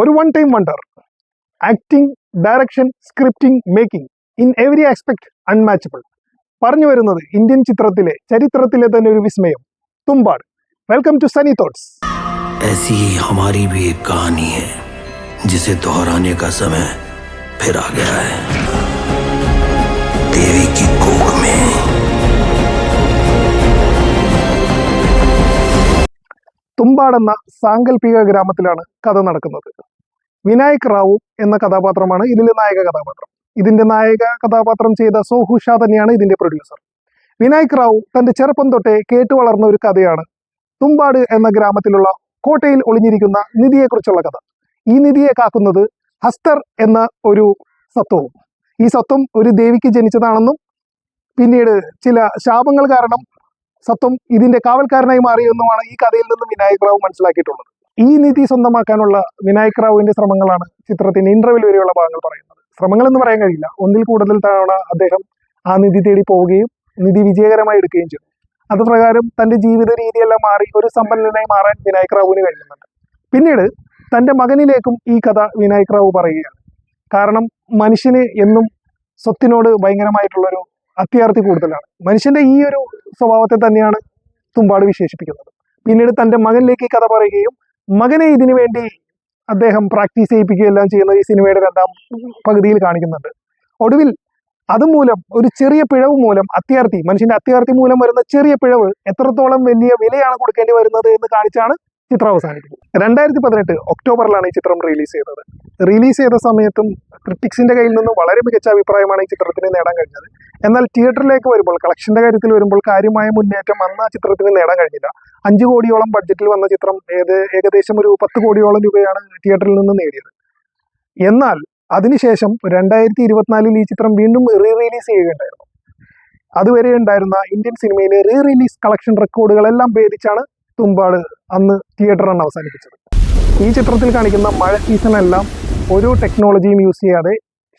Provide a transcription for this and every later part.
ഒരു one time wonder. Acting, direction, scripting, making in every aspect unmatchable. പറഞ്ഞു വരുന്നത് Indian ചിത്രത്തിലെ ചരിത്രത്തിലെ തന്നെ ഒരു വിസ്മയം, Tumbbad. Welcome to Sani thoughts. ऐसी ही हमारी भी एक कहानी है जिसे दोहराने का समय फिर आ गया है. देवी की कोख में. തുമ്പാട് എന്ന സാങ്കല്പിക ഗ്രാമത്തിലാണ് കഥ നടക്കുന്നത്. വിനായക് റാവു എന്ന കഥാപാത്രമാണ് ഇതിലെ നായക കഥാപാത്രം. ഇതിന്റെ നായക കഥാപാത്രം ചെയ്ത സോഹു ഷാ തന്നെയാണ് ഇതിന്റെ പ്രൊഡ്യൂസർ. വിനായക് റാവു തന്റെ ചെറുപ്പം തൊട്ടേ കേട്ടു വളർന്ന ഒരു കഥയാണ് തുമ്പാട് എന്ന ഗ്രാമത്തിലുള്ള കോട്ടയിൽ ഒളിഞ്ഞിരിക്കുന്ന നിധിയെക്കുറിച്ചുള്ള കഥ. ഈ നിധിയെ കാക്കുന്നത് ഹസ്തർ എന്ന ഒരു സത്വവും. ഈ സത്വം ഒരു ദേവിക്ക് ജനിച്ചതാണെന്നും പിന്നീട് ചില ശാപങ്ങൾ കാരണം സത്വം ഇതിന്റെ കാവൽക്കാരനായി മാറിയെന്നുമാണ് ഈ കഥയിൽ നിന്നും വിനായക് റാവു മനസ്സിലാക്കിയിട്ടുള്ളത്. ഈ നിധി സ്വന്തമാക്കാനുള്ള വിനായക് റാവുവിന്റെ ശ്രമങ്ങളാണ് ചിത്രത്തിന്റെ ഇന്റർവെൽ വരെയുള്ള ഭാഗങ്ങൾ പറയുന്നത്. ശ്രമങ്ങൾ എന്ന് പറയാൻ കഴിയില്ല, ഒന്നിൽ കൂടുതൽ തവണ അദ്ദേഹം ആ നിധി തേടി പോവുകയും നിധി വിജയകരമായി എടുക്കുകയും ചെയ്തു. അതുപ്രകാരം തന്റെ ജീവിത രീതിയെല്ലാം മാറി ഒരു സമ്പന്നനായി മാറാൻ വിനായക് റാവുവിന് കഴിയുന്നുണ്ട്. പിന്നീട് തന്റെ മകനിലേക്കും ഈ കഥ വിനായക് റാവു പറയുകയാണ്. കാരണം മനുഷ്യന് എന്നും സ്വത്തിനോട് ഭയങ്കരമായിട്ടുള്ളൊരു അത്യാർത്തി കൂടുതലാണ്. മനുഷ്യന്റെ ഈ ഒരു സ്വഭാവത്തെ തന്നെയാണ് തുമ്പാട് വിശേഷിപ്പിക്കുന്നത്. പിന്നീട് തന്റെ മകനിലേക്ക് ഈ കഥ പറയുകയും മകനെ ഇതിനു വേണ്ടി അദ്ദേഹം പ്രാക്ടീസ് ചെയ്യിപ്പിക്കുകയും എല്ലാം ചെയ്യുന്നത് ഈ സിനിമയുടെ രണ്ടാം പകുതിയിൽ കാണിക്കുന്നുണ്ട്. ഒടുവിൽ അതുമൂലം ഒരു ചെറിയ പിഴവ് മൂലം മനുഷ്യന്റെ അത്യാർത്തി മൂലം വരുന്ന ചെറിയ പിഴവ് എത്രത്തോളം വലിയ വിലയാണ് കൊടുക്കേണ്ടി വരുന്നത് എന്ന് കാണിച്ചാണ് ചിത്രം അവസാനിക്കുന്നത്. 2018 ഒക്ടോബറിലാണ് ഈ ചിത്രം റിലീസ് ചെയ്തത്. റിലീസ് ചെയ്ത സമയത്തും ക്രിട്ടിക്സിന്റെ കയ്യിൽ നിന്ന് വളരെ മികച്ച അഭിപ്രായമാണ് ഈ ചിത്രത്തിന് നേടാൻ കഴിഞ്ഞത്. എന്നാൽ തിയേറ്ററിലേക്ക് വരുമ്പോൾ, കളക്ഷന്റെ കാര്യത്തിൽ വരുമ്പോൾ കാര്യമായ മുന്നേറ്റം അന്ന് ആ ചിത്രത്തിന് നേടാൻ കഴിഞ്ഞില്ല. 5 കോടിയോളം ബഡ്ജറ്റിൽ വന്ന ചിത്രം ഏകദേശം ഒരു 10 കോടിയോളം രൂപയാണ് തിയേറ്ററിൽ നിന്ന് നേടിയത്. എന്നാൽ അതിനുശേഷം 2024 ഈ ചിത്രം വീണ്ടും റിലീസ് ചെയ്യുകയുണ്ടായിരുന്നു. അതുവരെ ഉണ്ടായിരുന്ന ഇന്ത്യൻ സിനിമയിലെ റിലീസ് കളക്ഷൻ റെക്കോർഡുകളെല്ലാം ഭേദിച്ചാണ് തുമ്പാട് അന്ന് തിയേറ്റർ റൺ അവസാനിപ്പിച്ചത്. ഈ ചിത്രത്തിൽ കാണിക്കുന്ന മഴ സീസണെല്ലാം ഒരു ടെക്നോളജിയും യൂസ് ചെയ്യാതെ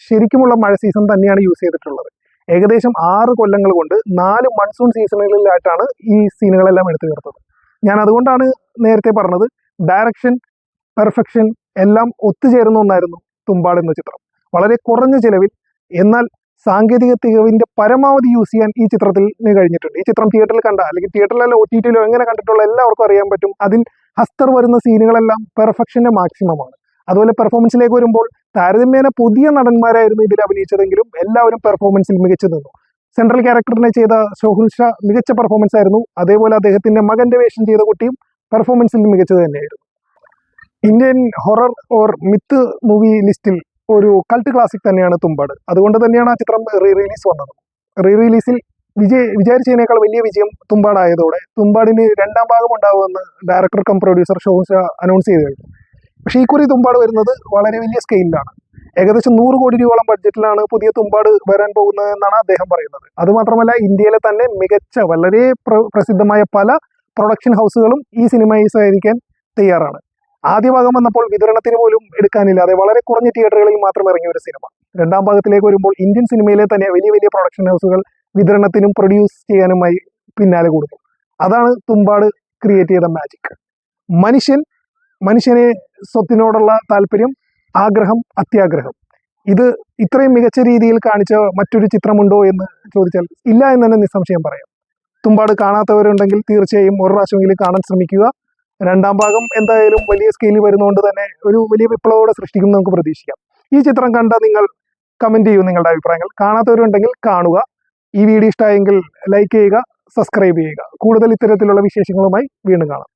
ശരിക്കുമുള്ള മഴ സീസൺ തന്നെയാണ് യൂസ് ചെയ്തിട്ടുള്ളത്. ഏകദേശം 6 കൊല്ലങ്ങൾ കൊണ്ട് 4 മൺസൂൺ സീസണുകളിലായിട്ടാണ് ഈ സീനുകളെല്ലാം എടുത്തു തീർത്തത്. ഞാൻ അതുകൊണ്ടാണ് നേരത്തെ പറഞ്ഞത്, ഡയറക്ഷൻ, പെർഫെക്ഷൻ എല്ലാം ഒത്തുചേരുന്ന ഒന്നായിരുന്നു തുമ്പാട് എന്ന ചിത്രം. വളരെ കുറഞ്ഞ ചിലവിൽ എന്നാൽ സാങ്കേതിക തികവിന്റെ പരമാവധി യൂസ് ചെയ്യാൻ ഈ ചിത്രത്തിന് കഴിഞ്ഞിട്ടുണ്ട്. ഈ ചിത്രം തിയേറ്ററിൽ കണ്ട, അല്ലെങ്കിൽ തിയേറ്ററിലല്ല OTT-യിലോ എങ്ങനെ കണ്ടിട്ടുള്ള എല്ലാവർക്കും അറിയാൻ പറ്റും, അതിൽ ഹസ്തർ വരുന്ന സീനുകളെല്ലാം പെർഫെക്ഷന്റെ മാക്സിമമാണ്. അതുപോലെ പെർഫോമൻസിലേക്ക് വരുമ്പോൾ താരതമ്യേന പുതിയ നടന്മാരായിരുന്നു ഇതിൽ അഭിനയിച്ചതെങ്കിലും എല്ലാവരും പെർഫോമൻസിൽ മികച്ചു നിന്നു. സെൻട്രൽ ക്യാരക്ടറിനെ ചെയ്ത സോഹുൽ ഷാ മികച്ച പെർഫോമൻസ് ആയിരുന്നു. അതേപോലെ അദ്ദേഹത്തിന്റെ മകന്റെ വേഷം ചെയ്ത കുട്ടിയും പെർഫോമൻസിൽ മികച്ചത് തന്നെയായിരുന്നു. Indian horror or myth movie ലിസ്റ്റിൽ ഒരു കൾട്ട് ക്ലാസിക് തന്നെയാണ് തുമ്പാട്. അതുകൊണ്ട് തന്നെയാണ് ആ ചിത്രം റിലീസ് വന്നത്. റിലീസിൽ വിചാരിച്ചതിനേക്കാൾ വലിയ വിജയം തുമ്പാടായതോടെ തുമ്പാടിന് 2ാം ഭാഗം ഉണ്ടാകുമെന്ന് director cum producer Sohum Shah announce ചെയ്ത് കഴിഞ്ഞു. പക്ഷേ ഈ കുറി തുമ്പാട് വരുന്നത് വളരെ വലിയ സ്കെയിലാണ്. ഏകദേശം 100 കോടി രൂപയോളം ബഡ്ജറ്റിലാണ് പുതിയ തുമ്പാട് വരാൻ പോകുന്നത് എന്നാണ് അദ്ദേഹം പറയുന്നത്. അതുമാത്രമല്ല, ഇന്ത്യയിലെ തന്നെ മികച്ച വളരെ പ്രസിദ്ധമായ പല പ്രൊഡക്ഷൻ ഹൗസുകളും ഈ സിനിമയെ സഹകരിക്കാൻ തയ്യാറാണ്. ആദ്യ ഭാഗം വന്നപ്പോൾ വിതരണത്തിന് പോലും എടുക്കാനില്ലാതെ വളരെ കുറഞ്ഞ തിയേറ്ററുകളിൽ മാത്രം ഇറങ്ങിയ ഒരു സിനിമ 2ാം ഭാഗത്തിലേക്ക് വരുമ്പോൾ ഇന്ത്യൻ സിനിമയിലെ തന്നെ വലിയ വലിയ പ്രൊഡക്ഷൻ ഹൗസുകൾ വിതരണത്തിനും പ്രൊഡ്യൂസ് ചെയ്യാനുമായി പിന്നാലെ കൂടുന്നു. അതാണ് തുമ്പാട് ക്രിയേറ്റ് ചെയ്ത മാജിക്. മനുഷ്യനെ സ്വത്തിനോടുള്ള താല്പര്യം, ആഗ്രഹം, അത്യാഗ്രഹം, ഇത് ഇത്രയും മികച്ച രീതിയിൽ കാണിച്ച മറ്റൊരു ചിത്രമുണ്ടോ എന്ന് ചോദിച്ചാൽ ഇല്ല എന്ന് തന്നെ നിസ്സംശയം പറയാം. തുമ്പാട് കാണാത്തവരുണ്ടെങ്കിൽ തീർച്ചയായും ഒരു പ്രാവശ്യമെങ്കിലും കാണാൻ ശ്രമിക്കുക. 2ാം ഭാഗം എന്തായാലും വലിയ സ്കെയിലിൽ വരുന്നതുകൊണ്ട് തന്നെ ഒരു വലിയ വിപ്ലവോടെ സൃഷ്ടിക്കും നമുക്ക് പ്രതീക്ഷിക്കാം. ഈ ചിത്രം കണ്ട നിങ്ങൾ കമന്റ് ചെയ്യൂ നിങ്ങളുടെ അഭിപ്രായങ്ങൾ. കാണാത്തവരുണ്ടെങ്കിൽ കാണുക. ഈ വീഡിയോ ഇഷ്ടമായെങ്കിൽ ലൈക്ക് ചെയ്യുക, സബ്സ്ക്രൈബ് ചെയ്യുക. കൂടുതൽ ഇത്തരത്തിലുള്ള വിശേഷങ്ങളുമായി വീണ്ടും കാണാം.